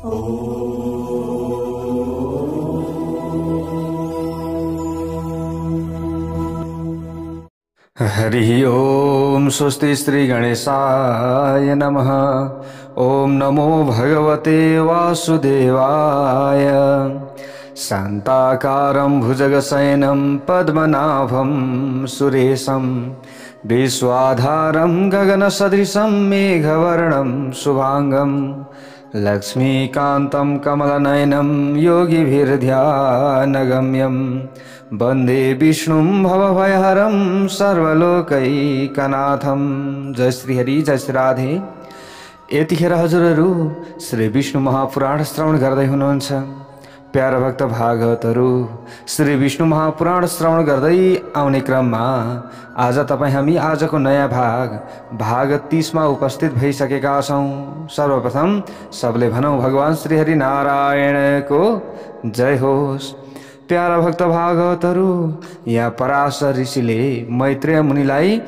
हरि ओम स्वस्ति श्री गणेशाय नमः। ओम नमो भगवते वासुदेवाय। शान्ताकारं भुजगशयनं पद्मनाभं सुरेशं विश्वाधारं गगनसदृशं मेघवर्णं शुभांगं लक्ष्मीकान्तं कमलनयनं योगिभिर्ध्यानगम्यं वन्दे विष्णुं भवभयहरं सर्वलोकैकनाथं। जय श्री हरि, जय श्री राधे। यतिखेर हजुरहरू श्री विष्णु महापुराण श्रवण गर्दै हुनुहुन्छ। प्यारा भक्त भागवतहरू, श्री विष्णु महापुराण श्रवण गर्दै आउने क्रममा आज हामी आजको नयाँ भाग 30 मा उपस्थित भइसकेका छौं। सर्वप्रथम सबले भनौं भगवान श्री हरि नारायणको जय होस्। प्यारा भक्त भागवतहरू, यहाँ पराशर ऋषिले मैत्रेय मुनिलाई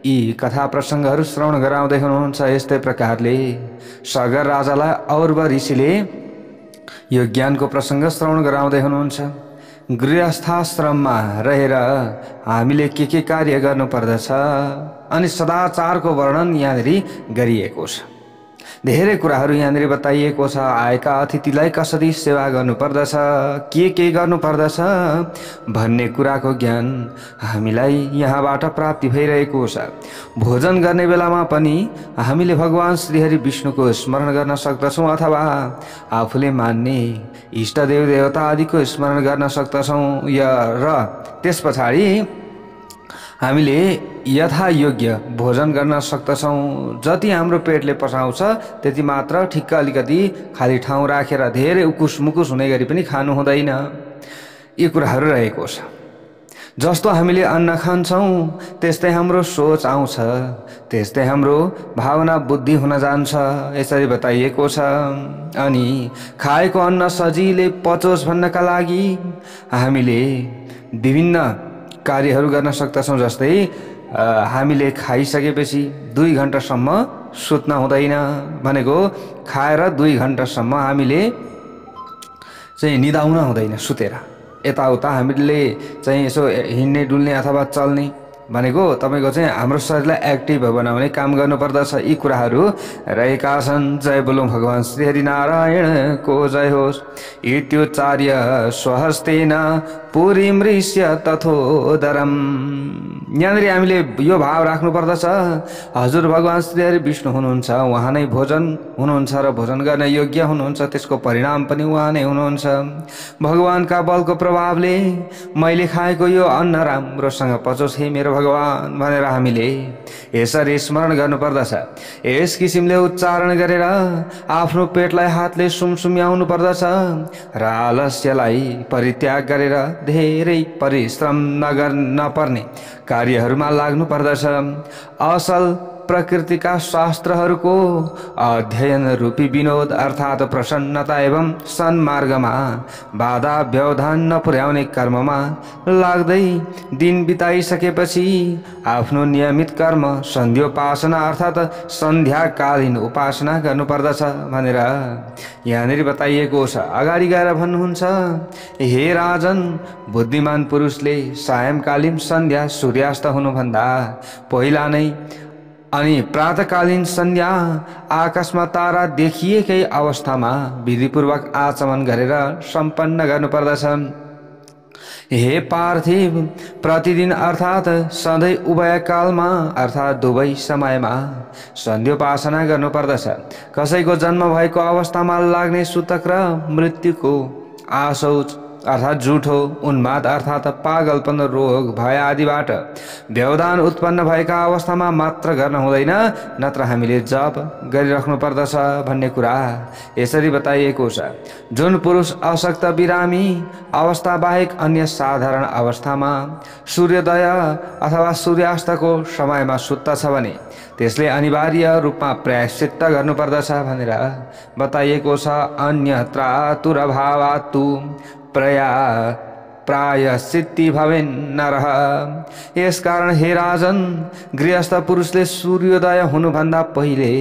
यी कथा प्रसङ्गहरू श्रवण गराउँदै हुनुहुन्छ। यस्तै प्रकारले सगर राजालाई और्व ऋषिले यो ज्ञानको प्रसङ्ग श्रवण गराउँदै हुनुहुन्छ। गृहस्थाश्रममा रहेर हामीले के कार्य गर्नुपर्दछ अनि सदाचारको वर्णन यहाँनिर गरिएको छ। धेरै कुराहरू यहाँनिर बताइएको छ। आएका अतिथिलाई कसरी सेवा गर्नुपर्दछ, के गर्नुपर्दछ भन्ने कुराको ज्ञान हामीलाई यहाँबाट प्राप्ति भइरहेको छ। भोजन गर्ने बेलामा पनि हामीले भगवान श्रीहरि विष्णुको स्मरण गर्न सक्दछौँ अथवा आफूले मान्ने इष्टदेव देवता आदिको स्मरण गर्न सक्दछौँ। र त्यस पछाडि हामीले यथा योग्य भोजन गर्न सक्दछौँ। जति हाम्रो पेटले पचाउँछ त्यति मात्र ठिक्क अलिकति खाली ठाउँ राखेर धेरै उकुस मुकुस हुने गरी पनि खानु हुँदैन। यी कुराहरू रहेको छ। जस्तो हामीले अन्न खान्छौँ त्यस्तै हाम्रो सोच आउँछ, त्यस्तै हाम्रो भावना बुद्धि हुन जान्छ, यसरी बताइएको छ। अनि खाएको अन्न सजिलै पचोस् भन्नका लागि हामीले विभिन्न कार्यहरू गर्न सक्दछौँ। जस्तै हामीले खाइसकेपछि 2 घण्टासम्म सुत्न हुँदैन भनेको खाएर 2 घण्टासम्म हामीले चाहिँ निदाउन हुँदैन। सुतेर यताउता हामीले चाहिँ यसो हिँड्ने डुल्ने अथवा चल्ने भनेको तपाईको चाहिँ हाम्रो शरीरलाई एक्टिभ बनाउने काम गर्नुपर्दछ। यी कुराहरू रहेका छन्। जय बोलौं भगवान श्री हरि नारायणको जय होस्। इत्युच्चार्य स्वहस्तेन पुरी मृष्य तथोदरम। यहाँनिर हामीले यो भाव राख्नुपर्दछ, हजुर भगवान श्री हरि विष्णु हुनुहुन्छ, उहाँ नै भोजन हुनुहुन्छ र भोजन गर्न योग्य हुनुहुन्छ, त्यसको परिणाम पनि उहाँ नै हुनुहुन्छ। भगवानका बलको प्रभावले मैले खाएको यो अन्न राम्रोसँग पचोस् हे मेरो भगवान भनेर हामीले यसरी स्मरण गर्नुपर्दछ। यस किसिमले उच्चारण गरेर आफ्नो पेटलाई हातले सुमसुम्याउनु पर्दछ र आलस्यलाई परित्याग गरेर धेरै परिश्रम नपर्ने कार्यहरूमा लाग्नु पर्दछ। असल प्रकृतिका शास्त्रहरूको अध्ययन रूपी विनोद अर्थात प्रसन्नता एवं सन्मार्गमा बाधा व्यवधान नपुर्याउने कर्ममा लाग्दै दिन बिताइसकेपछि आफ्नो नियमित कर्म सन्ध्योपासना अर्थात सन्ध्याकालीन उपासना गर्नुपर्दछ भनेर यहाँनिर बताइएको छ। अगाडि गएर भन्नुहुन्छ, हे राजन, बुद्धिमान पुरुषले सायंकालीन सन्ध्या सूर्यास्त हुनुभन्दा पहिला नै अनि प्रातःकालीन सन्ध्या आकाशमा तारा देखिएकै अवस्थामा विधिपूर्वक आचमन गरेर सम्पन्न गर्नुपर्दछ। हे पार्थिव, प्रतिदिन अर्थात सधैँ उभयकालमा अर्थात दुवै समयमा सन्ध्योपासना गर्नुपर्दछ। कसैको जन्म भएको अवस्थामा लाग्ने सूतक र मृत्युको आशौच अर्थात झुठो उन्माद अर्थात पागलपन रोग भय आदिबाट व्यवधान उत्पन्न भएका अवस्थामा मात्र गर्न हुँदैन, नत्र हामीले जप गरिराख्नु पर्दछ भन्ने कुरा यसरी बताइएको छ। जुन पुरुष अशक्त बिरामी अवस्था बाहेक अन्य साधारण अवस्थामा सूर्योदय अथवा सूर्यास्तको समयमा सुत्दछ भने त्यसले अनिवार्य रूपमा प्रायश्चित्त गर्नुपर्दछ भनेर बताइएको छ। अन्यत्र तुरभावातु प्रायश्चित्ति भवेन् नरः। यसकारण हे राजन, गृहस्थ पुरुषले सूर्योदय हुनुभन्दा पहिले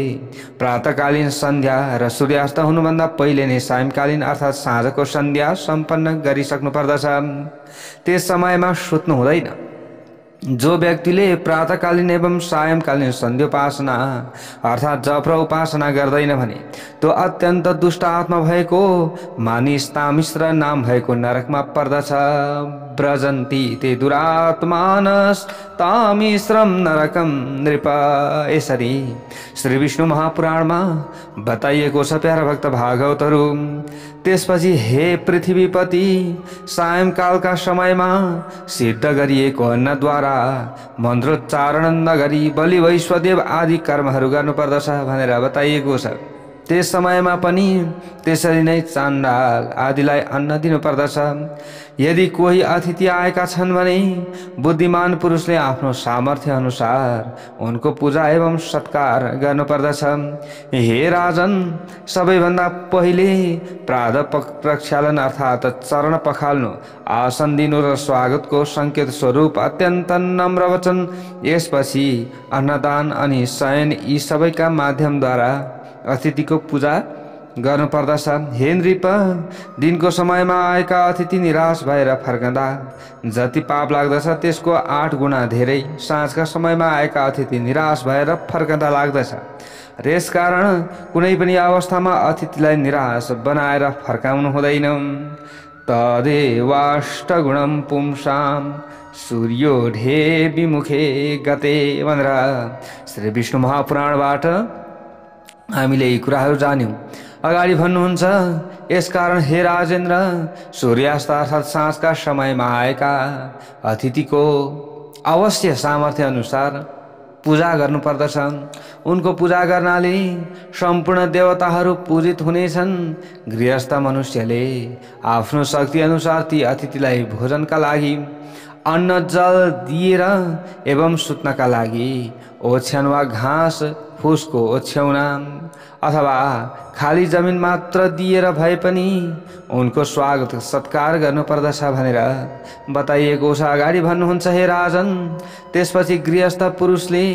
प्रातःकालीन सन्ध्या र सूर्यास्त हुनुभन्दा पहिले नै सायंकालीन अर्थात् साँझको सन्ध्या सम्पन्न गरिसक्नु पर्दछ। त्यस समयमा सुत्नु हुँदैन। जो व्यक्तिले प्रातःकालीन एवं सायंकालीन सन्ध्योपासना अर्थात् जप र उपासना गर्दैन भने त्यो अत्यन्त दुष्ट आत्मा भएको मानिस तामिश्र नाम भएको नरकमा पर्दछ। ब्रजन्ती ते दुरात्मानस तामिश्रम नरकम नृप। यसरी श्री विष्णु महापुराणमा बताइएको छ प्यारा भक्त भागवतहरू। त्यसपछि हे पृथ्वीपति, सायंकालका समयमा सिद्ध गरिएको अन्नद्वारा मन्त्रोच्चारण नगरी बलि वैश्वदेव आदि कर्महरू गर्नुपर्दछ भनेर बताइएको छ। त्यस समयमा पनि त्यसरी नै चाण्डाल आदिलाई अन्न दिनुपर्दछ। यदि कोही अतिथि आएका छन् भने बुद्धिमान पुरुषले आफ्नो सामर्थ्य अनुसार उनको पूजा एवं सत्कार गर्नुपर्दछ। हे राजन, सबैभन्दा पहिले प्रातः प्रक्षालन अर्थात् चरण पखाल्नु, आसन दिनु र स्वागतको संकेत स्वरूप अत्यन्त नम्र वचन, यसपछि अन्नदान अनि शयन यी सबैका माध्यमद्वारा अतिथिको पूजा गर्नुपर्दछ। हे नृप, दिनको समयमा आएका अतिथि निराश भएर फर्कँदा जति पाप लाग्दछ त्यसको 8 गुणा धेरै साँझका समयमा आएका अतिथि निराश भएर फर्कँदा लाग्दछ। यसकारण कुनै पनि अवस्थामा अतिथिलाई निराश बनाएर फर्काउनु हुँदैन। तदेवाष्टगुणं पुंसां सूर्योढे विमुखे गते भनेर श्री विष्णु महापुराणबाट हामीले यी कुराहरू जान्यौं। अगाडि भन्नुहुन्छ, यसकारण हे राजेन्द्र, सूर्यास्त अर्थात् साँझका समयमा आएका अतिथिको अवश्य सामर्थ्य अनुसार पूजा गर्नुपर्दछ। उनको पूजा गर्नाले सम्पूर्ण देवताहरू पूजित हुनेछन्। गृहस्थ मनुष्यले आफ्नो शक्ति अनुसार ती अतिथिलाई भोजनका लागि अन्न जल दिएर एवं सुत्नका लागि ओछ्यान वा घाँस फुसको ओछ्याउना अथवा खाली जमिन मात्र दिएर भए पनि उनको स्वागत सत्कार गर्नुपर्दछ भनेर बताइएको छ। अगाडि भन्नुहुन्छ, हे राजन, त्यसपछि गृहस्थ पुरुषले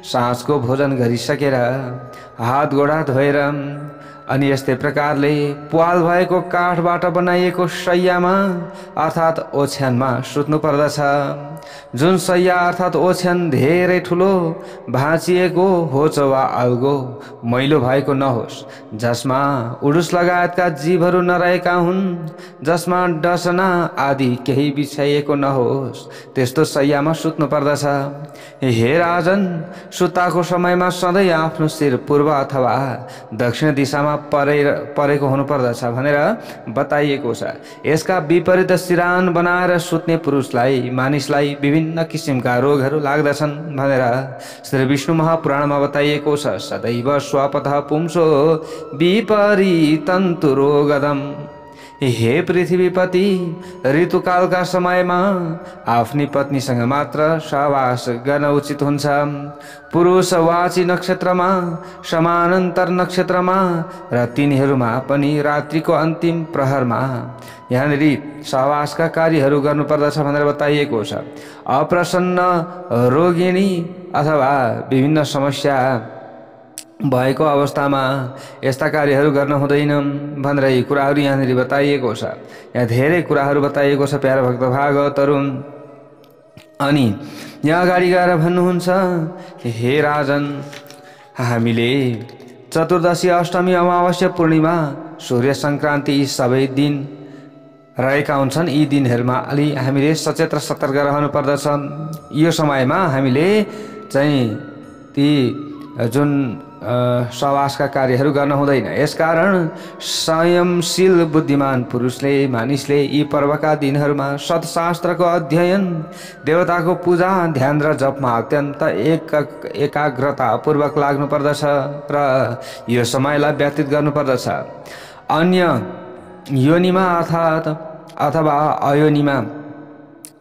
साँझको भोजन गरिसकेर हात गोडा धोएर अनि यस्तै प्रकारले प्वाल भएको काठबाट बनाइएको शय्यामा अर्थात् ओछ्यानमा सुत्नु पर्दछ। जुन शय्या अर्थात् ओछ्यान धेरै ठुलो भाँचिएको होस् वा अल्गो मैलो भएको नहोस्, जसमा उडुस लगायतका जीवहरू नरहेका हुन्, जसमा डसना आदि केही बिछाइएको नहोस्, त्यस्तो शय्यामा सुत्नु पर्दछ। हे राजन, सुत्ताको समयमा सधैँ आफ्नो शिर पूर्व अथवा दक्षिण दिशामा परेको हुनुपर्दछ भनेर बताइएको छ। यसका विपरीत सिरान बनाएर सुत्ने पुरुषलाई मानिसलाई विभिन्न किसिमका रोगहरू लाग्दछन् भनेर श्री विष्णु महापुराणमा बताइएको छ। सदैव स्वपतः पुंसो विपरीतन्तु रोगदम। हे पृथ्वीपति, ऋतुकालका समयमा आफ्नी पत्नीसँग मात्र सहवास गर्न उचित हुन्छ। पुरुषवाची नक्षत्रमा, समानान्तर नक्षत्रमा र तिनीहरूमा पनि रात्रिको अन्तिम प्रहरमा यहाँनिर सहवासका कार्यहरू गर्नुपर्दछ भनेर बताइएको छ। अप्रसन्न रोगिणी अथवा विभिन्न समस्या भएको अवस्थामा यस्ता कार्यहरू गर्न हुँदैन भनेर यी कुराहरू यहाँनिर बताइएको छ। यहाँ धेरै कुराहरू बताइएको छ प्यारा भक्त भागवतहरू। अनि यहाँ अगाडि गएर भन्नुहुन्छ, हे राजन, हामीले चतुर्दशी, अष्टमी, अमावास्या, पूर्णिमा, सूर्य संक्रान्ति यी सबै दिन रहेका हुन्छन्। यी दिनहरूमा अलि हामीले सचेत र सतर्क रहनु पर्दछ। यो समयमा हामीले चाहिँ ती जुन सहवासका कार्यहरू गर्न हुँदैन। यसकारण संयमशील बुद्धिमान पुरुषले मानिसले यी पर्वका दिनहरूमा सत्शास्त्रको अध्ययन, देवताको पूजा, ध्यान र जपमा अत्यन्त एकाग्रतापूर्वक लाग्नुपर्दछ र यो समयलाई व्यतीत गर्नुपर्दछ। अन्य योनिमा अथवा अयोनिमा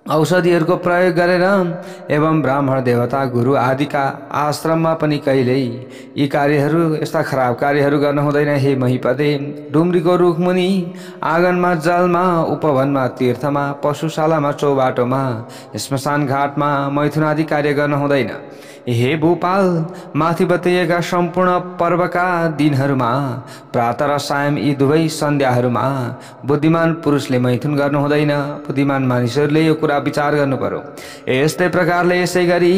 औषधिहरूको प्रयोग गरेर एवं ब्राह्मण देवता गुरु आदिका आश्रममा पनि कहिल्यै यी कार्यहरू यस्ता खराब कार्यहरू गर्न हुँदैन। हे महिपदे, डुम्रीको रुखमुनि, आँगनमा, जलमा, उपवनमा, तीर्थमा, पशुशालामा, चौबाटोमा, श्मशान घाटमा मैथुन आदि कार्य गर्न हुँदैन। हे भूपाल, माथि बताइएका सम्पूर्ण पर्वका दिनहरूमा प्रातः र सायं यी दुवै सन्ध्याहरूमा बुद्धिमान पुरुषले मैथुन गर्नु हुँदैन। बुद्धिमान मानिसहरूले यो कुरा विचार गर्नु पर्यो। यस्तै प्रकारले यसै गरी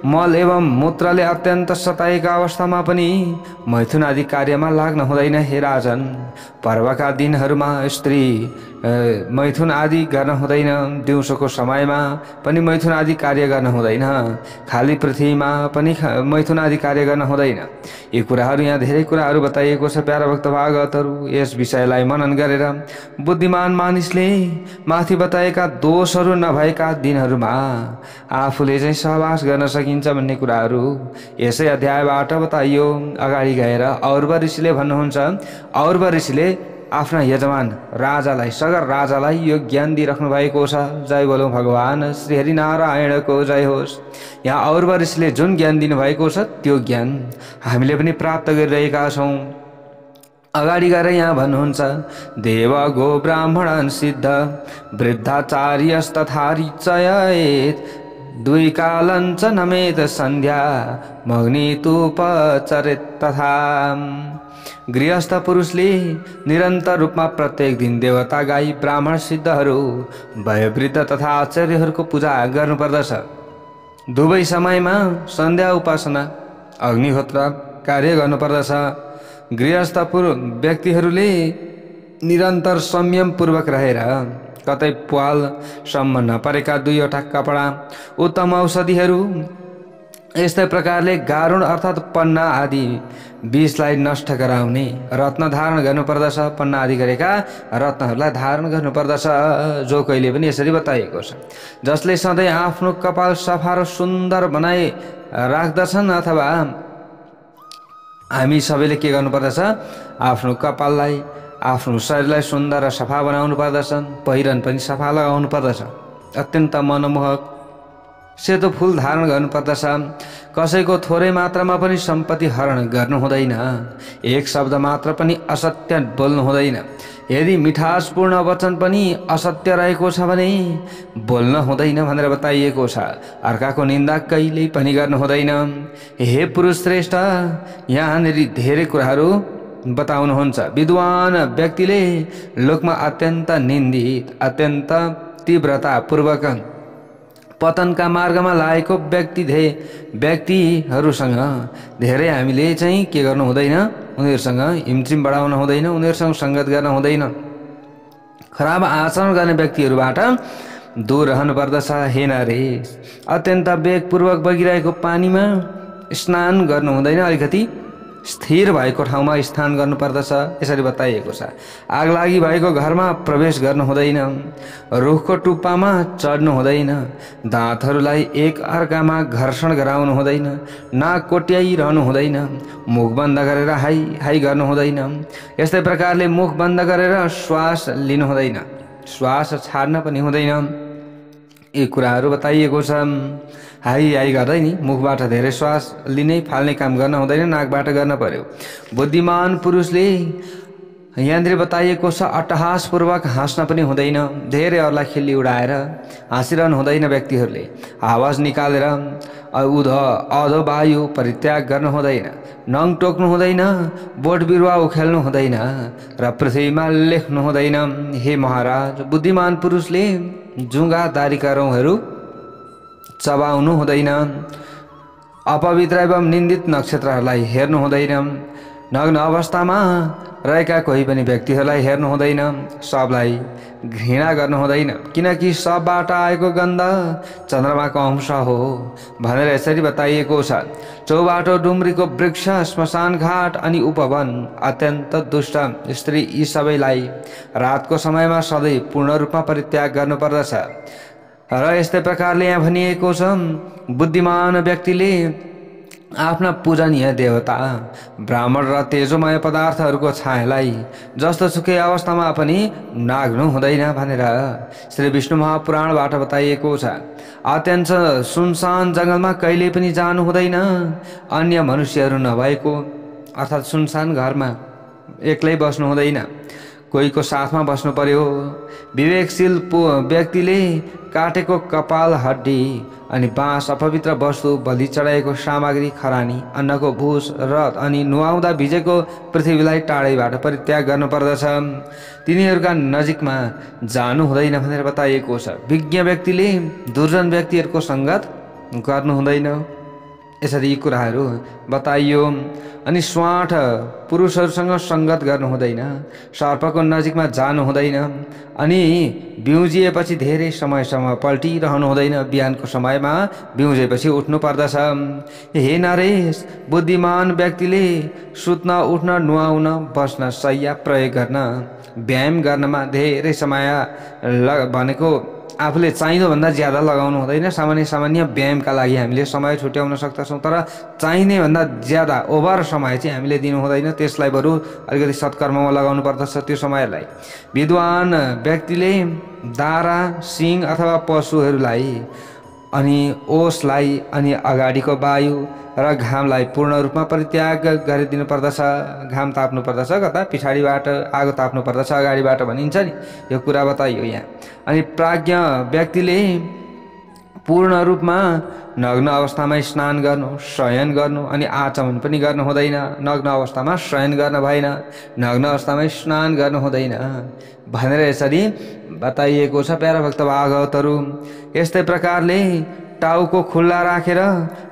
मल एवं मूत्रले अत्यन्त सताएका अवस्थामा पनि मैथुन आदि कार्यमा लाग्न हुँदैन। हे राजन, पर्वका दिनहरूमा स्त्री मैथुन आदि गर्न हुँदैन। दिउँसोको समयमा पनि मैथुन आदि कार्य गर्न हुँदैन। खाली पृथ्वीमा पनि मैथुन आदि कार्य गर्न हुँदैन। यी कुराहरू यहाँ धेरै कुराहरू बताइएको छ। प्यारा भक्त भागवतहरू, यस विषयलाई मनन गरेर बुद्धिमान मानिसले माथि बताएका दोषहरू नभएका दिनहरूमा आफूले चाहिँ सहवास गर्न सकिन्छ भन्ने कुराहरू यसै अध्यायबाट बताइयो। अगाडि गएर और्व ऋषिले भन्नुहुन्छ, और्व ऋषिले आफ्ना यजमान राजालाई, सगर राजालाई यो ज्ञान दिइराख्नु भएको छ। जय बोलो भगवान श्री हरिनारायणको जय होस्। यहाँ और्व ऋषिले जुन ज्ञान दिनुभएको छ त्यो ज्ञान हामीले पनि प्राप्त गरिरहेका छौँ। अगाडि गएर यहाँ भन्नुहुन्छ, देव गो ब्राह्मण सिद्ध वृद्धाचार्यस्तथा रिचयेत् दुई कालञ्च नमेत सन्ध्या मग्नितुपचरेत् तथा। गृहस्थ पुरुषले निरन्तर रूपमा प्रत्येक दिन देवता, गाई, ब्राह्मण, सिद्धहरू, वयोवृद्ध तथा आचार्यहरूको पूजा गर्नुपर्दछ। दुवै समयमा सन्ध्या उपासना, अग्निहोत्र कार्य गर्नुपर्दछ। गृहस्थ व्यक्तिहरूले निरन्तर संयमपूर्वक रहेर कतै प्वालसम्म नपरेका दुईवटा कपडा, उत्तम औषधिहरू, यस्तै प्रकारले गारुण अर्थात् पन्ना आदि विषलाई नष्ट गराउने रत्न धारण गर्नुपर्दछ। पन्ना आदि गरेका रत्नहरूलाई धारण गर्नुपर्दछ, जो कहिले पनि यसरी बताइएको छ। जसले सधैँ आफ्नो कपाल सफा र सुन्दर बनाइ राख्दछन्, अथवा हामी सबैले के गर्नुपर्दछ, आफ्नो कपाललाई, आफ्नो शरीरलाई सुन्दर र सफा बनाउनु पर्दछ। पहिरन पनि सफा लगाउनु पर्दछ। अत्यन्त मनमोहक सेतो फुल धारण गर्नुपर्दछ। कसैको थोरै मात्रामा पनि सम्पत्ति हरण गर्नु हुँदैन। एक शब्द मात्र पनि असत्य बोल्नु हुँदैन। यदि मिठासपूर्ण वचन पनि असत्य रहेको छ भने बोल्न हुँदैन भनेर बताइएको छ। अर्काको निन्दा कहिल्यै पनि गर्नु हुँदैन। हे पुरुष श्रेष्ठ, यहाँनिर धेरै कुराहरू बताउनुहुन्छ। विद्वान व्यक्तिले लोकमा अत्यन्त निन्दित, अत्यन्त तीव्रतापूर्वक पतनका मार्गमा लागेको व्यक्तिहरूसँग धेरै हामीले चाहिँ के गर्नु हुँदैन, उनीहरूसँग हिमचिम बढाउन हुँदैन, उनीहरूसँग सङ्गत गर्न हुँदैन। खराब आचरण गर्ने व्यक्तिहरूबाट दूर रहनु पर्दछ। हे नरेश, अत्यन्त वेगपूर्वक बगिरहेको पानीमा स्नान गर्नु हुँदैन। अलिकति स्थिर भएको ठाउँमा स्नान गर्नुपर्दछ, यसरी बताइएको छ। आगलागी भएको घरमा प्रवेश गर्नु हुँदैन। रुखको टुप्पामा चढ्नु हुँदैन। दाँतहरूलाई एक अर्कामा घर्षण गराउनु हुँदैन। नाक कोट्याइरहनु हुँदैन। मुख बन्द गरेर हाई हाई गर्नु हुँदैन। यस्तै प्रकारले मुख बन्द गरेर श्वास लिनु हुँदैन। श्वास छाड्न पनि हुँदैन। यी कुराहरू बताइएको छ। हाई हाई गर्दै नि मुखबाट धेरै श्वास लिने फाल्ने काम गर्न हुँदैन, नाकबाट गर्न पर्यो। बुद्धिमान पुरुषले यहाँनिर बताइएको छ, अट्टहासपूर्वक हाँस्न पनि हुँदैन। धेरै अरूलाई खिल्ली उडाएर हाँसिरहनु हुँदैन। व्यक्तिहरूले आवाज निकालेर अधो वायु परित्याग गर्नु हुँदैन। नङ टोक्नु हुँदैन। बोट बिरुवा उखेल्नु हुँदैन र पृथ्वीमा लेख्नु हुँदैन। हे महाराज, बुद्धिमान पुरुषले जुङ्गा दारीका रौँहरू चबाउनु हुँदैन। अपवित्र एवं निन्दित नक्षत्रहरूलाई हेर्नु हुँदैन। नग्न अवस्थामा रहेका कोही पनि व्यक्तिहरूलाई हेर्नु हुँदैन। सबलाई घृणा गर्नु हुँदैन, किनकि सबबाट आएको गन्ध चन्द्रमाको अंश हो भनेर यसरी बताइएको छ। चौबाटो, डुम्रीको वृक्ष, श्मशान घाट अनि उपवन, अत्यन्त दुष्ट स्त्री, यी सबैलाई रातको समयमा सधैँ पूर्ण रूपमा परित्याग गर्नुपर्दछ। र यस्तै प्रकारले यहाँ भनिएको छ, बुद्धिमान व्यक्तिले आफ्ना पूजनीय देवता ब्राह्मण र तेजोमय पदार्थहरूको छायालाई जस्तो सुकै अवस्थामा पनि नाग्नु हुँदैन भनेर श्री विष्णु महापुराणबाट बताइएको छ। अत्यन्त सुनसान जङ्गलमा कहिले पनि जानु हुँदैन, अन्य मनुष्यहरू नभएको, अर्थात् सुनसान घरमा एक्लै बस्नु हुँदैन, कोहीको साथमा बस्नु पर्यो। विवेकशील व्यक्तिले काटेको कपाल, हड्डी अनि बाँस, अपवित्र वस्तु, बलि चढाएको सामग्री, खरानी, अन्नको भुस र अनि नुहाउँदा भिजेको पृथ्वीलाई टाढैबाट परित्याग गर्नुपर्दछ। तिनीहरूका नजिकमा जानु हुँदैन भनेर बताइएको छ। विज्ञ व्यक्तिले दुर्जन व्यक्तिहरूको सङ्गत गर्नु हुँदैन, यसरी यी कुराहरू बताइयो। अनि स्वाठ पुरुषहरूसँग सङ्गत गर्नु हुँदैन, सर्पको नजिकमा जानु हुँदैन, अनि बिउजिएपछि धेरै समयसम्म पल्टिरहनु हुँदैन, बिहानको समयमा बिउजेपछि उठ्नु पर्दछ। हे नरेश, बुद्धिमान व्यक्तिले सुत्न, उठ्न, नुहाउन, बस्न, शय्या प्रयोग गर्न, व्यायाम गर्नमा धेरै समय भनेको आफूले चाहिँदोभन्दा ज्यादा लगाउनु हुँदैन। सामान्य व्यायामका लागि हामीले समय छुट्याउन सक्दछौँ, तर चाहिने भन्दा ज्यादा ओभर समय चाहिँ हामीले दिनु हुँदैन, त्यसलाई बरु अलिकति सत्कर्ममा लगाउनु पर्दछ त्यो समयलाई। विद्वान व्यक्तिले दारा, सिंह अथवा पशुहरूलाई अनि ओसलाई अनि अगाडिको वायु र घामलाई पूर्ण रूपमा परित्याग गरिदिनु पर्दछ। घाम ताप्नु पर्दछ कता पछाडिबाट, आगो ताप्नु पर्दछ अगाडिबाट भनिन्छ नि, यो कुरा बताइयो यहाँ। अनि प्राज्ञ व्यक्तिले पूर्ण रूपमा नग्न अवस्थामा स्नान गर्नु, शयन गर्नु अनि आचमन पनि गर्नु हुँदैन। नग्न अवस्थामा शयन गर्न भएन, नग्न अवस्थामा स्नान गर्नु हुँदैन भनेर यसरी बताइएको छ प्यारा भक्त भागवतहरू। यस्तै प्रकारले टाउको खुल्ला राखेर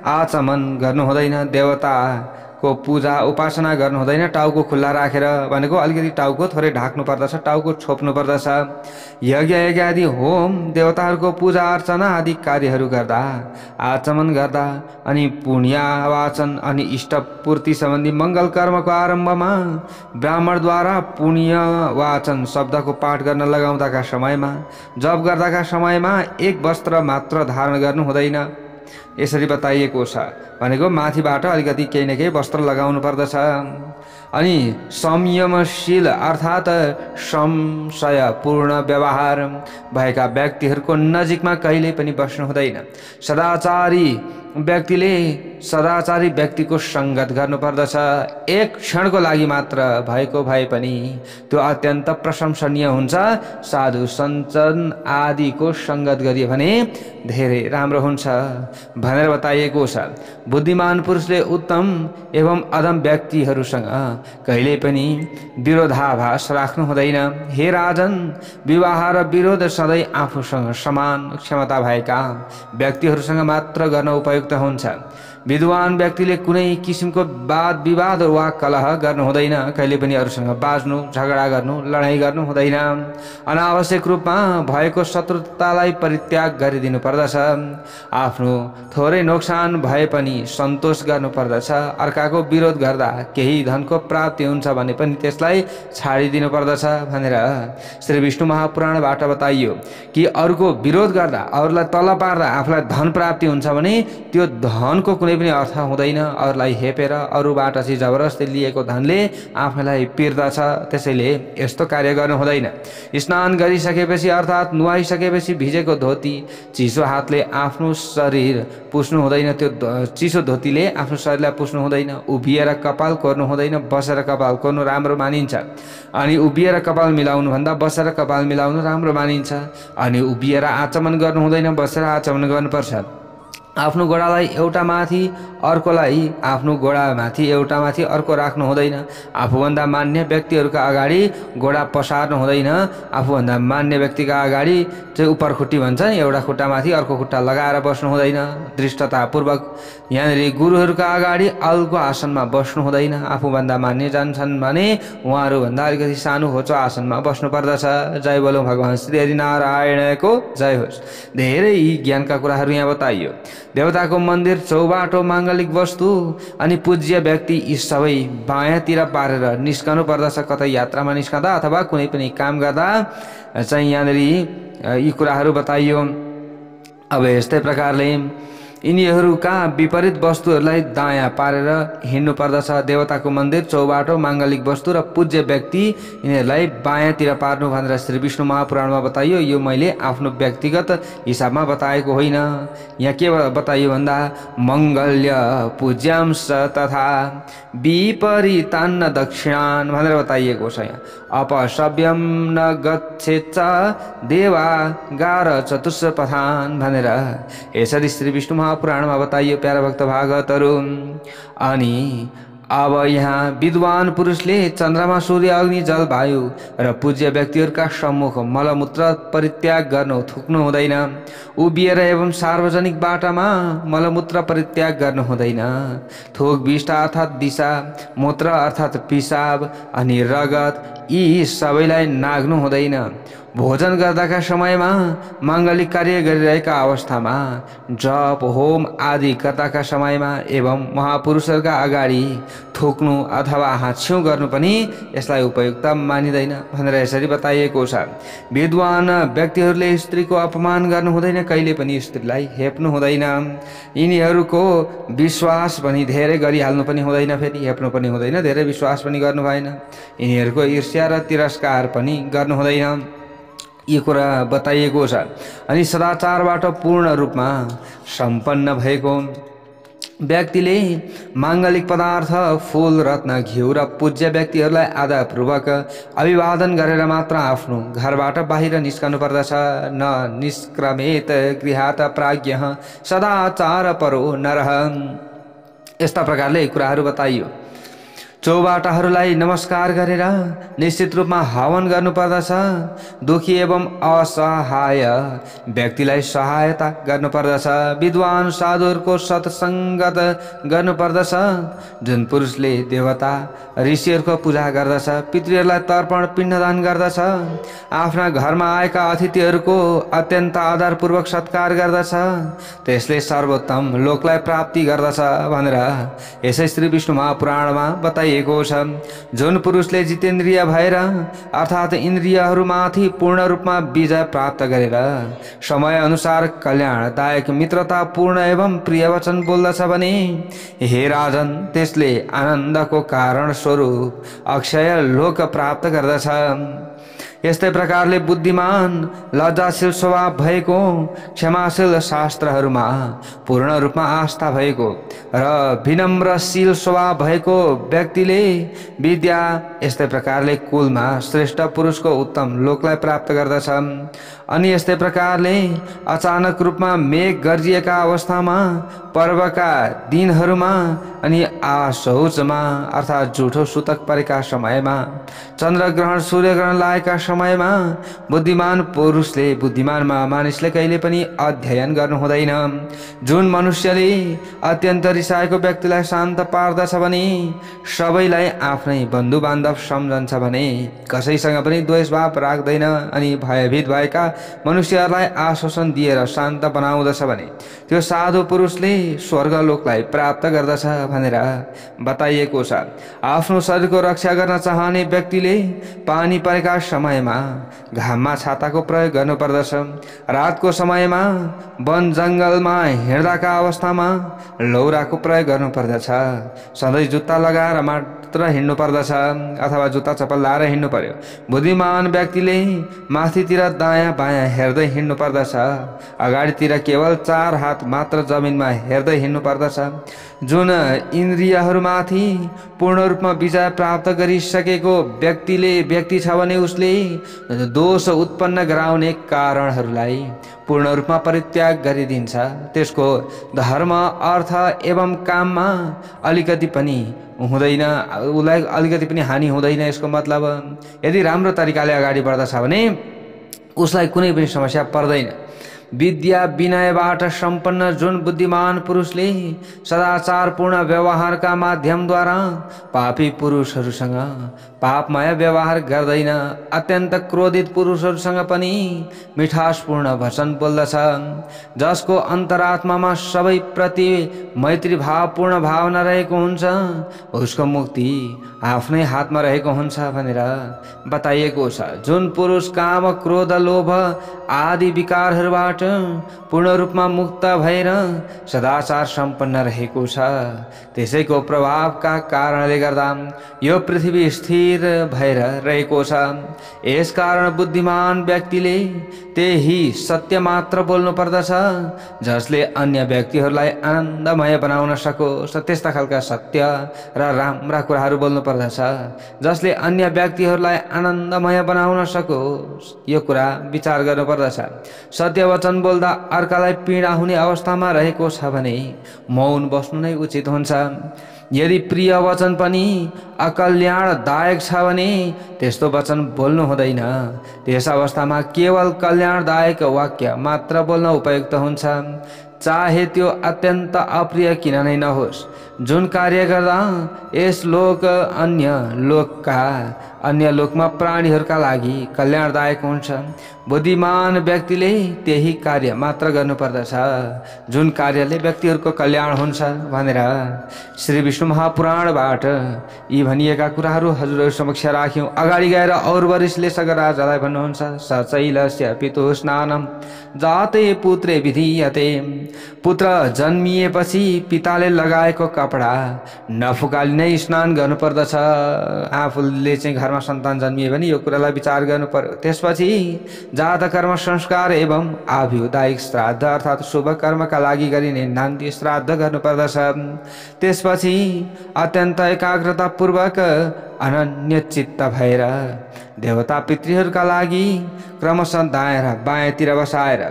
आचमन गर्नु हुँदैन, देवताको पूजा उपासना गर्नु हुँदैन। टाउको खुल्ला राखेर भनेको अलिकति टाउको थोरै ढाक्नु पर्दछ, टाउको छोप्नु पर्दछ। यज्ञ आदि, होम, देवताहरूको पूजा अर्चना आदि कार्यहरू गर्दा, आचमन गर्दा अनि पुण्यवाचन अनि इष्टपूर्ति सम्बन्धी मङ्गल कर्मको आरम्भमा ब्राह्मणद्वारा पुण्यवाचन शब्दको पाठ गर्न लगाउँदाका समयमा, जप गर्दाका समयमा एक वस्त्र मात्र धारण गर्नु हुँदैन, यसरी बताइएको छ। भनेको माथिबाट अलिकति केही न केही वस्त्र लगाउनु पर्दछ। अनि संयमशील अर्थात् संशयपूर्ण व्यवहार भएका व्यक्तिहरूको नजिकमा कहिल्यै पनि बस्नु हुँदैन। सदाचारी व्यक्तिको सङ्गत गर्नुपर्दछ। एक क्षणको लागि मात्र भएको भए पनि त्यो अत्यन्त प्रशंसनीय हुन्छ। साधु सञ्चन आदिको सङ्गत गरियो भने धेरै राम्रो हुन्छ भनेर बताइएको छ। बुद्धिमान पुरुषले उत्तम एवं अधम व्यक्तिहरूसँग कहिल्यै पनि विरोधाभास राख्नु हुँदैन। हे राजन, विवाह र विरोध सधैँ आफूसँग समान क्षमता भएका व्यक्तिहरूसँग मात्र गर्न उपयुक्त हुन्छ। विद्वान व्यक्तिले कुनै किसिमको वाद विवाद वा कलह गर्नु हुँदैन। कहिले पनि अरूसँग बाज्नु, झगडा गर्नु, लडाइँ गर्नु हुँदैन। अनावश्यक रूपमा भएको शत्रुतालाई परित्याग गरिदिनु पर्दछ। आफ्नो थोरै नोक्सान भए पनि सन्तोष गर्नु पर्दछ। अर्काको विरोध गर्दा केही धनको प्राप्ति हुन्छ भने पनि त्यसलाई छाडिदिनु पर्दछ भनेर श्री विष्णु महापुराणबाट बताइयो कि अरूको विरोध गर्दा, अरूलाई तल पार्दा आफूलाई धन प्राप्ति हुन्छ भने त्यो धनको कुनै पनि अर्थ हुँदैन। अरूलाई हेपेर अरूबाट चाहिँ जबरजस्ती लिएको धनले आफूलाई पिर्दछ, त्यसैले यस्तो कार्य गर्नु हुँदैन। स्नान गरिसकेपछि अर्थात् नुहाइसकेपछि भिजेको धोती चिसो हातले आफ्नो शरीर पुस्नु हुँदैन। त्यो चिसो धोतीले आफ्नो शरीरलाई पुस्नु हुँदैन। उभिएर कपाल कोर्नु हुँदैन। बसेर कपाल कोर्नु राम्रो मानिन्छ। अनि उभिएर कपाल मिलाउनु भन्दा बसेर कपाल मिलाउनु राम्रो मानिन्छ। अनि उभिएर आचमन गर्नु हुँदैन, बसेर आचमन गर्नुपर्छ। आफ्नो गोडालाई एउटा माथि अर्कोलाई आफ्नो गोडामाथि एउटा माथि अर्को राख्नु हुँदैन। आफूभन्दा मान्य व्यक्तिहरूका अगाडि गोडा पसार्नु हुँदैन। आफूभन्दा मान्य व्यक्तिका अगाडि चाहिँ उपर खुट्टी भन्छ नि, एउटा खुट्टामाथि अर्को खुट्टा लगाएर बस्नु हुँदैन। दृष्टतापूर्वक यहाँनिर गुरुहरूका अगाडि अल्गो आसनमा बस्नु हुँदैन। आफूभन्दा मान्य जान्छन् भने उहाँहरूभन्दा अलिकति सानो होचो आसनमा बस्नु पर्दछ। जय बोलो भगवान श्री हरिनारायणको जय होस्। धेरै यी ज्ञानका कुराहरू यहाँ बताइयो। देवताको मन्दिर, चौबाटो, माङ्गलिक वस्तु अनि पूज्य व्यक्ति यी सबै बायाँतिर पारेर निस्कनु पर्दछ। कतै यात्रामा निस्कँदा अथवा कुनै पनि काम गर्दा चाहिँ यहाँनिर यी कुराहरू बताइयो। अब यस्तै प्रकारले यिनीहरूका विपरीत वस्तुहरूलाई दायाँ पारेर हिँड्नु पर्दछ। देवताको मन्दिर, चौबाटो, माङ्गलिक वस्तु र पूज्य व्यक्ति यिनीहरूलाई बायाँतिर पार्नु भनेर श्री विष्णु महापुराणमा बताइयो। यो मैले आफ्नो व्यक्तिगत हिसाबमा बताएको होइन। यहाँ के बताइयो भन्दा मङ्गल्य पूज्यांश तथा विपरीतान्न दक्षिणान् भनेर बताइएको छ। यहाँ अपसभ्यम न गच्छेच्च देवागार चतुष्पथान् भनेर यसरी श्री विष्णु महापुराणमा बताइयो प्यारा भक्त भागवतहरू। अनि अब यहाँ विद्वान पुरुषले चन्द्रमा, सूर्य, अग्नि, जल, वायु र पूज्य व्यक्तिहरूका सम्मुख मलमूत्र परित्याग गर्नु थुक्नु हुँदैन। उभिएर एवं सार्वजनिक बाटामा मलमूत्र परित्याग गर्नु हुँदैन। थोक, विष्ठा अर्थात् दिशा, मूत्र अर्थात् पिसाब अनि रगत यी सबैलाई नाग्नु हुँदैन। भोजन गर्दाका समयमा, माङ्गलिक कार्य गरिरहेका अवस्थामा, जप होम आदि गर्दाका समयमा एवं महापुरुषहरूका अगाडि थुक्नु अथवा हाँच्छ्यौँ गर्नु पनि यसलाई उपयुक्त मानिँदैन भनेर यसरी बताइएको छ। विद्वान व्यक्तिहरूले स्त्रीको अपमान गर्नु हुँदैन, कहिले पनि स्त्रीलाई हेप्नु हुँदैन। यिनीहरूको विश्वास पनि धेरै गरिहाल्नु पनि हुँदैन, फेरि हेप्नु पनि हुँदैन, धेरै विश्वास पनि गर्नु भएन। यिनीहरूको ईर्ष्या र तिरस्कार पनि गर्नु हुँदैन, यो कुरा बताइएको छ। अनि सदाचारबाट पूर्ण रूपमा सम्पन्न भएको व्यक्तिले माङ्गलिक पदार्थ, फूल, रत्न, घिउ र पूज्य व्यक्तिहरूलाई आदरपूर्वक अभिवादन गरेर मात्र आफ्नो घरबाट बाहिर निस्कनु पर्दछ। न निष्क्रमेत गृहात् प्राज्ञः सदाचार परो नरः। यस्ता प्रकारले कुराहरू बताइयो। चौबाटाहरूलाई नमस्कार गरेर निश्चित रूपमा हवन गर्नुपर्दछ। दुखी एवं असहाय व्यक्तिलाई सहायता गर्नुपर्दछ। विद्वान साधुहरूको सत्सङ्गत गर्नुपर्दछ। जुन पुरुषले देवता ऋषिहरूको पूजा गर्दछ, पितृहरूलाई तर्पण पिण्डदान गर्दछ, आफ्ना घरमा आएका अतिथिहरूको अत्यन्त आदरपूर्वक सत्कार गर्दछ, त्यसले सर्वोत्तम लोकलाई प्राप्ति गर्दछ भनेर यसै श्री विष्णु महापुराणमा बताइएको छ। जुन पुरुषले जितेन्द्रिय भएर अर्थात् इन्द्रियहरूमाथि पूर्ण रूपमा विजय प्राप्त गरेर समय अनुसार कल्याणदायक मित्रतापूर्ण एवं प्रिय वचन बोल्दछ भने हे राजन, त्यसले आनन्दको कारण स्वरूप अक्षय लोक प्राप्त गर्दछ। यस्तै प्रकारले बुद्धिमान, लज्जाशील स्वभाव भएको, क्षमाशील, शास्त्रहरूमा पूर्ण रूपमा आस्था भएको र विनम्रशील स्वभाव भएको व्यक्तिले विद्या, यस्तै प्रकारले कुलमा श्रेष्ठ पुरुषको उत्तम लोकलाई प्राप्त गर्दछ। अनि यस्तै प्रकारले अचानक रूपमा मेघ गर्जिएका अवस्थामा, पर्वका दिनहरूमा अनि आशौचमा अर्थात् जुठो सुतक परेका समयमा, चन्द्रग्रहण, सूर्यग्रहण लागेका समयमा बुद्धिमान पुरुषले, बुद्धिमान मानिसले कहिले पनि अध्ययन गर्नु हुँदैन। जुन मनुष्यले अत्यन्त रिसाएको व्यक्तिलाई शान्त पार्दछ भने, सबैलाई आफ्नै बन्धु बान्धव सम्झन्छ भने, कसैसँग पनि द्वेषभाव राख्दैन अनि भयभीत भएका मनुष्यहरूलाई आश्वासन दिएर शान्त बनाउँदछ भने त्यो साधु पुरुषले स्वर्गलोकलाई प्राप्त गर्दछ भनेर बताइएको छ। आफ्नो शरीरको रक्षा गर्न चाहने व्यक्तिले पानी परेका समयमा घाममा छाताको प्रयोग गर्नुपर्दछ। रातको समयमा वन जङ्गलमा हिँड्दाका अवस्थामा लौराको प्रयोग गर्नुपर्दछ। सधैँ जुत्ता लगाएर मात्र हिँड्नु पर्दछ अथवा जुत्ता चप्पल लाएर हिँड्नु पर्यो। बुद्धिमान व्यक्तिले माथितिर दायाँ बायाँ हेर्दै हिँड्नु पर्दछ। अगाडितिर केवल 4 हात मात्र जमिनमा हेर्दै हिँड्नु पर्दछ। जुन इन्द्रियहरूमाथि पूर्ण रूपमा विजय प्राप्त गरिसकेको व्यक्ति छ भने उसले दोष उत्पन्न गराउने कारणहरूलाई पूर्ण रूपमा परित्याग गरिदिन्छ। त्यसको धर्म, अर्थ एवं काममा अलिकति पनि हुँदैन, उसलाई अलिकति पनि हानि हुँदैन। यसको मतलब यदि राम्रो तरिकाले अगाडि बढ्दछ भने उसलाई कुनै पनि समस्या पर्दैन। विद्या विनयबाट सम्पन्न जुन बुद्धिमान पुरुषले सदाचारपूर्ण व्यवहारका माध्यमद्वारा पापी पुरुषहरूसँग पापमय व्यवहार गर्दैन, अत्यन्त क्रोधित पुरुषहरूसँग पनि मिठासपूर्ण वचन बोल्दछ, जसको अन्तरात्मामा सबै प्रति मैत्री भावपूर्ण भावना रहेको हुन्छ, उसको मुक्ति आफ्नै हातमा रहेको हुन्छ भनेर बताइएको छ। जुन पुरुष काम, क्रोध, लोभ आदि विकारहरूबाट पापबाट पूर्ण रूपमा मुक्त भएर सदाचार सम्पन्न रहेको छ। त्यसैको प्रभावका कारणले गर्दा यो पृथ्वी स्थिर भएर रहेको छ। यसकारण बुद्धिमान व्यक्तिले त्यही सत्य मात्र बोल्नु पर्दछ जसले अन्य व्यक्तिहरूलाई आनन्दमय बनाउन सकोस्। त्यस्ता खालका सत्य र राम्रा कुराहरू बोल्नु पर्दछ जसले अन्य व्यक्तिहरूलाई आनन्दमय बनाउन सकोस्। यो कुरा विचार गर्नुपर्दछ। सत्य वचन बोल्दा अर्कालाई पीडा हुने अवस्थामा रहेको छ भने मौन बस्नु नै उचित हुन्छ। यदि प्रिय वचन पनि अकल्याणदायक छ भने त्यस्तो वचन बोल्नु हुँदैन। त्यस अवस्थामा केवल कल्याणदायक वाक्य मात्र बोल्न उपयुक्त हुन्छ, चाहे त्यो अत्यन्त अप्रिय किन नै नहोस्। जुन कार्य गर्दा यस लोक अन्य लोकमा प्राणीहरूका लागि कल्याणदायक हुन्छ, बुद्धिमान व्यक्तिले त्यही कार्य मात्र गर्नुपर्दछ जुन कार्यले व्यक्तिहरूको कल्याण हुन्छ भनेर श्री विष्णु महापुराणबाट यी भनिएका कुराहरू हजुरहरू समक्ष राख्यौं। अगाडि गएर और वरिष्ठले सगराजलाई भन्नुहुन्छ, सचैलस्य पितुः स्नानम जाते पुत्रे विधीयते। पुत्र जन्मिएपछि पिताले लगाएको कपडा नफुकाली नै स्नान गर्नुपर्दछ। आफूले चाहिँ घरमा सन्तान जन्मिए भने यो कुरालाई विचार गर्नु पर्यो। त्यसपछि जात कर्म संस्कार एवं आभ्युदायिक श्राद्ध अर्थात् शुभ कर्मका लागि गरिने नान्दी श्राद्ध गर्नुपर्दछ। त्यसपछि अत्यन्त एकाग्रतापूर्वक अनन्य चित्त भएर देवता पितृहरूका लागि क्रमशः दायाँ र बायाँतिर बसाएर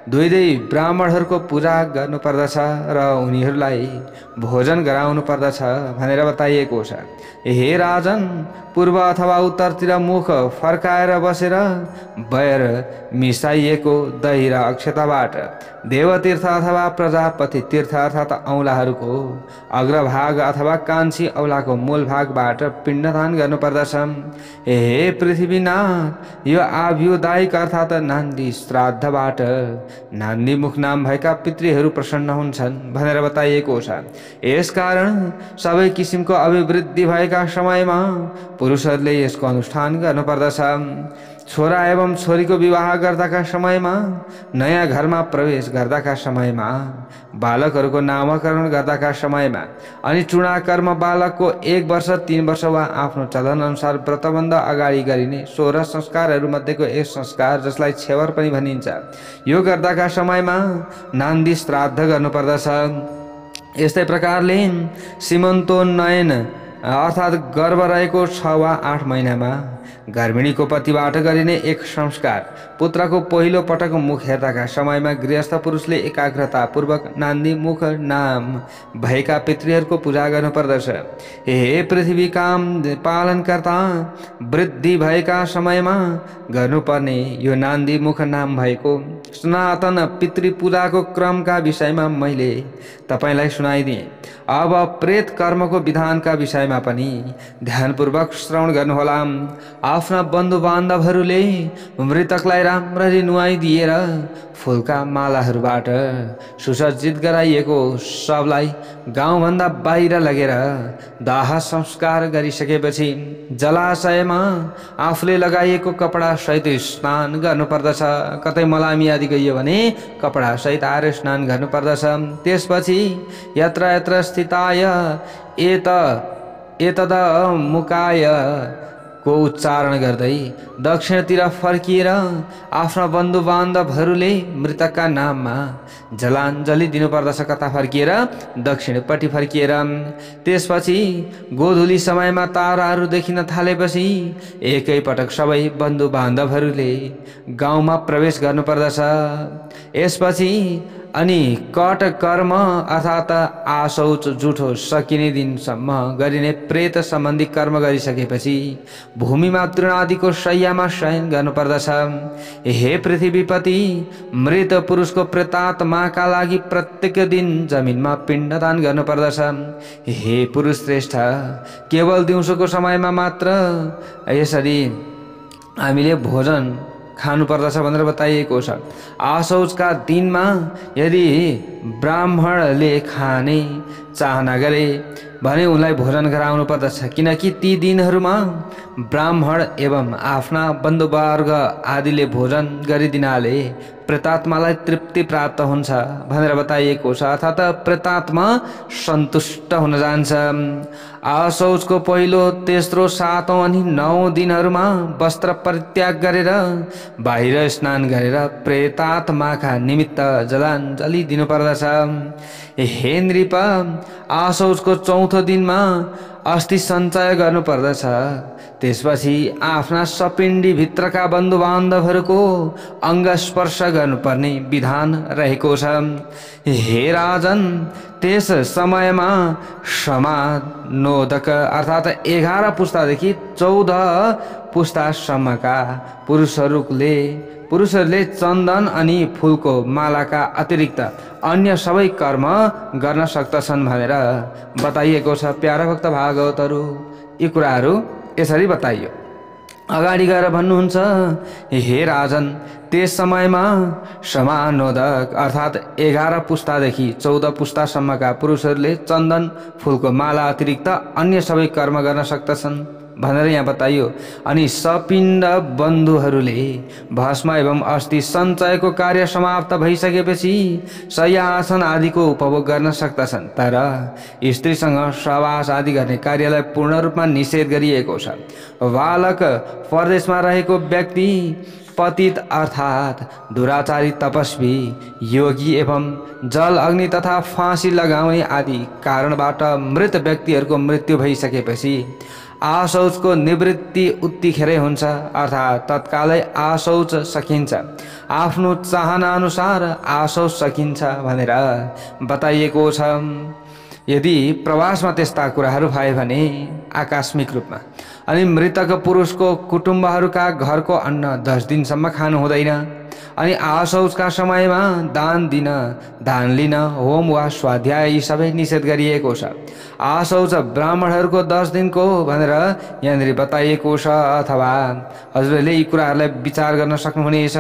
दुई ब्राह्मणहरूको पूजा गर्नुपर्दछ र उनीहरूलाई भोजन गराउनु पर्दछ भनेर बताइएको छ। हे राजन, पूर्व अथवा उत्तरतिर मुख फर्काएर बसेर बयर मिसाइएको दही र अक्षताबाट देवतीर्थ अथवा प्रजापति तीर्थ अर्थात् औँलाहरूको अग्रभाग अथवा कान्छी औँलाको मूल भागबाट पिण्डदान गर्नुपर्दछ। हे पृथ्वीनाथ, यो आभ्युदायिक अर्थात् नान्दी श्राद्धबाट नान्दी मुख नाम भएका पितृहरू प्रसन्न हुन्छन् भनेर बताइएको छ। यसकारण सबै किसिमको अभिवृद्धि भएका समयमा पुरुषहरूले यसको अनुष्ठान गर्नुपर्दछ। छोरा एवं छोरीको विवाह गर्दाका समयमा, नयाँ घरमा प्रवेश गर्दाका समयमा, बालकहरूको नामकरण गर्दाका समयमा अनि चूडाकर्म बालकको 1 वर्ष 3 वर्ष वा आफ्नो चलन अनुसार व्रतबन्ध अगाडि गरिने 16 संस्कारहरू मध्येको एक संस्कार जसलाई छेवर पनि भनिन्छ, यो गर्दाका समयमा नान्दी श्राद्ध गर्नुपर्दछ। यस्तै प्रकारले सीमन्तोन्नयन अर्थात् गर्भ रहेको 6 वा 8 महिनामा गर्भिणीको पतिबाट गरिने एक संस्कार, पुत्रको पहिलो पटक मुख हेर्दाका समयमा गृहस्थ पुरुषले एकाग्रतापूर्वक नान्दी मुख नाम भएका पितृहरूको पूजा गर्नुपर्दछ। हे पृथ्वीका पालनकर्ता, वृद्धि भएका समयमा गर्नुपर्ने यो नान्दी मुख नाम भएको सनातन पितृ पूजाको क्रमका विषयमा मैले तपाईलाई सुनाइदिएँ। अब प्रेत कर्मको विधानका विषयमा पनि ध्यानपूर्वक श्रवण गर्नुहोला। आफ्ना बन्धु बान्धवहरूले मृतकलाई राम्ररी नुहाइदिएर फुलका मालाहरूबाट सुसज्जित गराइएको शवलाई गाउँभन्दा बाहिर लगेर दाह संस्कार गरिसकेपछि जलाशयमा आफूले लगाइएको कपडा सहित स्नान गर्नुपर्दछ। कतै मलामी आदि गइयो भने कपडा सहित आएर स्नान गर्नुपर्दछ। त्यसपछि यत्र यत्र स्थिताय एतद मुकाय को उच्चारण गर्दै दक्षिणतिर फर्किएर आफ्ना बन्धु बान्धवहरूले मृतकका नाममा जलाञ्जली दिनुपर्दछ। कता फर्किएर? दक्षिणपट्टि फर्किएर। त्यसपछि गोधुली समयमा ताराहरू देखिन थालेपछि एकैपटक सबै बन्धु बान्धवहरूले गाउँमा प्रवेश गर्नुपर्दछ। यसपछि अनि कट कर्म अर्थात् आशौच जुठो सकिने दिनसम्म गरिने प्रेत सम्बन्धी कर्म गरिसकेपछि भूमिमा तृणादिको शय्यामा शयन गर्नुपर्दछ। हे पृथ्वीपति, मृत पुरुषको प्रेतात्माका लागि प्रत्येक दिन जमिनमा पिण्डदान गर्नुपर्दछ। हे पुरुष श्रेष्ठ, केवल दिउँसोको समयमा मात्र यसरी हामीले भोजन खानुपर्दछ भनेर बताइएको छ। आशौचका दिनमा यदि ब्राह्मणले खाने चाहना गरे भने उनलाई भोजन गराउनु पर्दछ, किनकि ती दिनहरूमा ब्राह्मण एवं आफ्ना बन्धुवर्ग आदिले भोजन गरिदिनाले प्रेतात्मालाई तृप्ति प्राप्त हुन्छ भनेर बताइएको छ। अर्थात् प्रेतात्मा सन्तुष्ट हुन जान्छ। असौचको पहिलो, तेस्रो, सातौं अनि 9 दिनहरूमा वस्त्र परित्याग गरेर बाहिर स्नान गरेर प्रेतात्माका निमित्त जलाञ्जली दिनुपर्दछ। हे नृप, असौचको चौथो दिनमा अस्थि सञ्चय गर्नुपर्दछ। त्यसपछि आफ्ना सपिण्डी भित्रका बन्धुबान्धवहरूको अङ्ग स्पर्श गर्नुपर्ने विधान रहेको छ। हे राजन, त्यस समयमा समानोदक अर्थात् 11 पुस्तादेखि 14 पुस्तासम्मका पुरुषहरूले चन्दन अनि फुलको मालाका अतिरिक्त अन्य सबै कर्म गर्न सक्दछन् भनेर बताइएको छ। प्यारा भक्त भागवतहरू, यी कुराहरू यसरी बताइयो। अगाडि गएर भन्नुहुन्छ, हे राजन, त्यस समयमा समानोदक अर्थात् 11 पुस्तादेखि 14 पुस्तासम्मका पुरुषहरूले चन्दन फुलको माला अतिरिक्त अन्य सबै कर्म गर्न सक्दछन् भनेर यहाँ बताइयो। अनि सपिण्ड बन्धुहरूले भस्म एवं अस्थि सञ्चयको कार्य समाप्त भइसकेपछि शय्यासन आदिको उपभोग गर्न सक्दछन्, तर स्त्रीसँग सहवास आदि गर्ने कार्यलाई पूर्ण रूपमा निषेध गरिएको छ। बालक परदेशमा रहेको व्यक्ति, पतित अर्थात् दुराचारी, तपस्वी, योगी एवं जल, अग्नि तथा फाँसी लगाउने आदि कारणबाट मृत व्यक्तिहरूको मृत्यु भइसकेपछि आशौचको निवृत्ति उत्तिखेरै हुन्छ, अर्थात् तत्कालै आशौच सकिन्छ। आफ्नो चाहना अनुसार आशौच सकिन्छ भनेर बताइएको छ। यदि प्रवासमा त्यस्ता कुराहरू भए भने आकस्मिक रूपमा, अनि मृतक पुरुषको कुटुम्बहरूका घरको अन्न 10 दिनसम्म खानु हुँदैन। अनि आशौचका समयमा दान दिन, दान लिन, होम वा स्वाध्याय यी सबै निषेध गरिएको छ। आशौच ब्राह्मणहरूको 10 दिनको भनेर यहाँनिर बताइएको छ, अथवा हजुरहरूले यी कुराहरूलाई विचार गर्न सक्नुहुनेछ।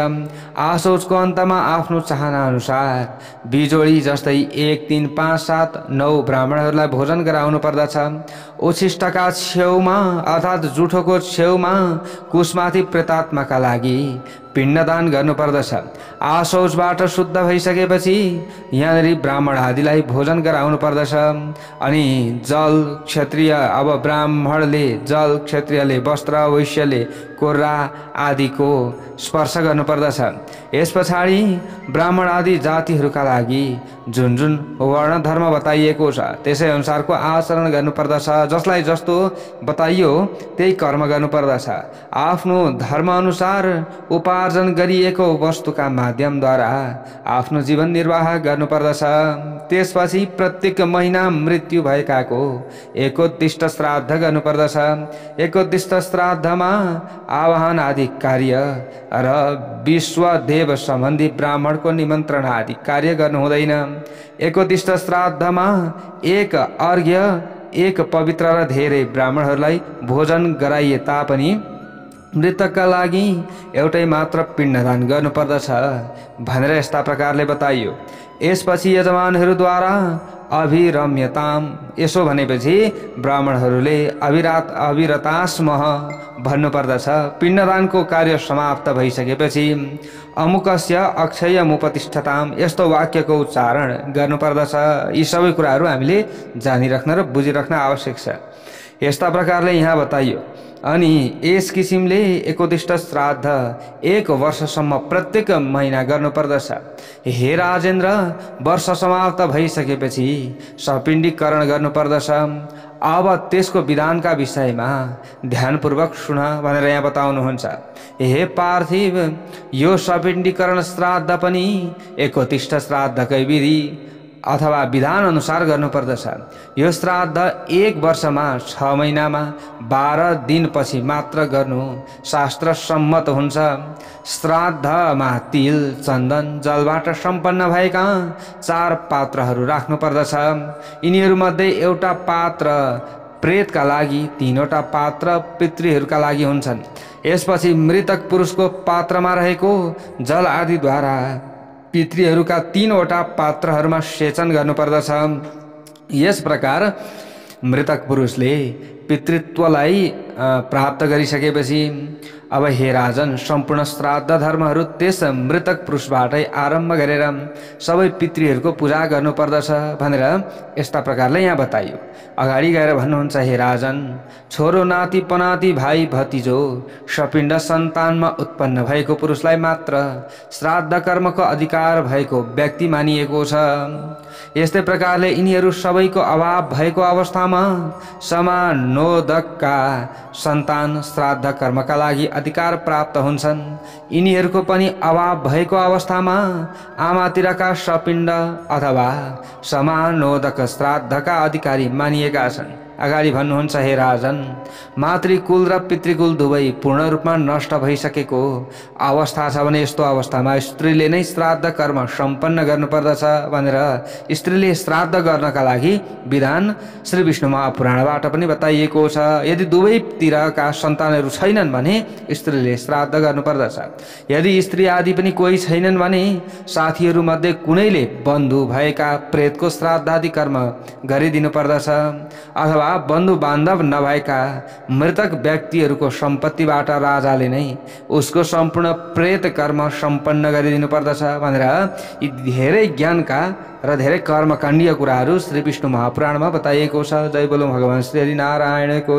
आशौचको अन्तमा आफ्नो चाहना अनुसार बिजोडी जस्तै 1, 3, 5, 7, 9 ब्राह्मणहरूलाई भोजन गराउनु पर्दछ। उच्छिष्टका छेउमा अर्थात् जुठोको छेउमा कुशमाथि प्रेतात्माका लागि पिण्डदान गर्नुपर्दछ। आशौचबाट शुद्ध भइसकेपछि यहाँनिर ब्राह्मण आदिलाई भोजन गराउनु पर्दछ। अनि जल क्षत्रिय, अब ब्राह्मणले जल, क्षत्रियले वस्त्र, वैश्यले कोर्रा आदिको स्पर्श गर्नुपर्दछ। यस पछाडि ब्राह्मण आदि जातिहरूका लागि जुन जुन वर्ण धर्म बताइएको छ त्यसै अनुसारको आचरण गर्नुपर्दछ। जसलाई जस्तो बताइयो त्यही कर्म गर्नुपर्दछ। आफ्नो धर्म अनुसार उपार्जन गरिएको वस्तुका माध्यमद्वारा आफ्नो जीवन निर्वाह गर्नुपर्दछ। त्यसपछि प्रत्येक महिना मृत्यु भएकाको 31 श्राद्ध गर्नुपर्दछ। 31 श्राद्धमा आवाहन आदि कार्य र विश्वदेव सम्बन्धी ब्राह्मणको निमन्त्रण आदि कार्य गर्नु हुँदैन। 31 श्राद्धमा 1 अर्घ्य, 1 पवित्र र धेरै ब्राह्मणहरूलाई भोजन गराइए तापनि मृतकका लागि एउटै मात्र पिण्डदान गर्नुपर्दछ भनेर यस्ता प्रकारले बताइयो। यसपछि यजमानहरूद्वारा अभिरम्यताम, यसो भनेपछि ब्राह्मणहरूले अविरतास्मः भन्नुपर्दछ। पिण्डदानको कार्य समाप्त भइसकेपछि अमुकस्य अक्षयमुपतिष्ठताम, यस्तो वाक्यको उच्चारण गर्नुपर्दछ। यी सबै कुराहरू हामीले जानिराख्न र बुझिराख्न आवश्यक छ। यस्ता प्रकारले यहाँ बताइयो। अनि यस किसिमले 31 श्राद्ध 1 वर्षसम्म प्रत्येक महिना गर्नुपर्दछ। हे राजेन्द्र, वर्ष समाप्त भइसकेपछि सपिण्डीकरण गर्नुपर्दछ। अब त्यसको विधानका विषयमा ध्यानपूर्वक सुन भनेर यहाँ बताउनुहुन्छ। हे पार्थिव, यो सपिण्डीकरण श्राद्ध पनि 31 श्राद्धकै विधि अथवा विधान अनुसार गर्नुपर्दछ। यो श्राद्ध 1 वर्षमा 6 महिनामा 12 दिनपछि मात्र गर्नु शास्त्र सम्मत हुन्छ। श्राद्धमा तिल, चन्दन, जलबाट सम्पन्न भएका 4 पात्रहरू राख्नुपर्दछ। यिनीहरूमध्ये एउटा पात्र प्रेतका लागि, 3वटा पात्र पितृहरूका लागि हुन्छन्। यसपछि मृतक पुरुषको पात्रमा रहेको जल आदिद्वारा पितृहरूका 3वटा पात्रहरूमा सेचन गर्नुपर्दछ। यस प्रकार मृतक पुरुषले पितृत्वलाई प्राप्त गरिसकेपछि अब हे राजन सम्पूर्ण श्राद्ध धर्महरू त्यस मृतक पुरुषबाटै आरम्भ गरेर सबै पितृहरूको पूजा गर्नुपर्दछ भनेर यस्ता प्रकारले यहाँ बताइयो। अगाडि गएर भन्नुहुन्छ, हे राजन, छोरो नाति पनाति भाइ भतिजो सपिण्ड सन्तानमा उत्पन्न भएको पुरुषलाई मात्र श्राद्ध कर्मको अधिकार भएको व्यक्ति मानिएको छ। यस्तै प्रकारले यिनीहरू सबैको अभाव भएको अवस्थामा समानोदकका सन्तान श्राद्ध कर्मका लागि अधिकार प्राप्त हुन्छन्। यिनीहरूको पनि अभाव भएको अवस्थामा आमातिरका सपिण्ड अथवा समानोदक श्राद्धका अधिकारी मानिएका छन्। अगाडि भन्नुहुन्छ, हे राजन, मातृकुल र पितृकुल दुवै पूर्ण रूपमा नष्ट भइसकेको अवस्था छ भने यस्तो अवस्थामा स्त्रीले नै श्राद्ध कर्म सम्पन्न गर्नुपर्दछ भनेर स्त्रीले श्राद्ध गर्नका लागि विधान श्री विष्णु महापुराणबाट पनि बताइएको छ। यदि दुवैतिरका सन्तानहरू छैनन् भने स्त्रीले श्राद्ध गर्नुपर्दछ। यदि स्त्री आदि पनि कोही छैनन् भने साथीहरू मध्ये कुनैले बन्धु भएका प्रेतको श्राद्ध आदि कर्म गरिदिनु पर्दछ, अथवा बन्धु बान्धव नभएका मृतक व्यक्तिहरूको सम्पत्तिबाट राजाले नै उसको सम्पूर्ण प्रेत कर्म सम्पन्न गरिदिनु पर्दछ भनेर यी धेरै ज्ञानका र धेरै कर्मकाण्डीय कुराहरू श्री विष्णु महापुराणमा बताइएको छ। जय बोलो भगवान श्री हरि नारायणको।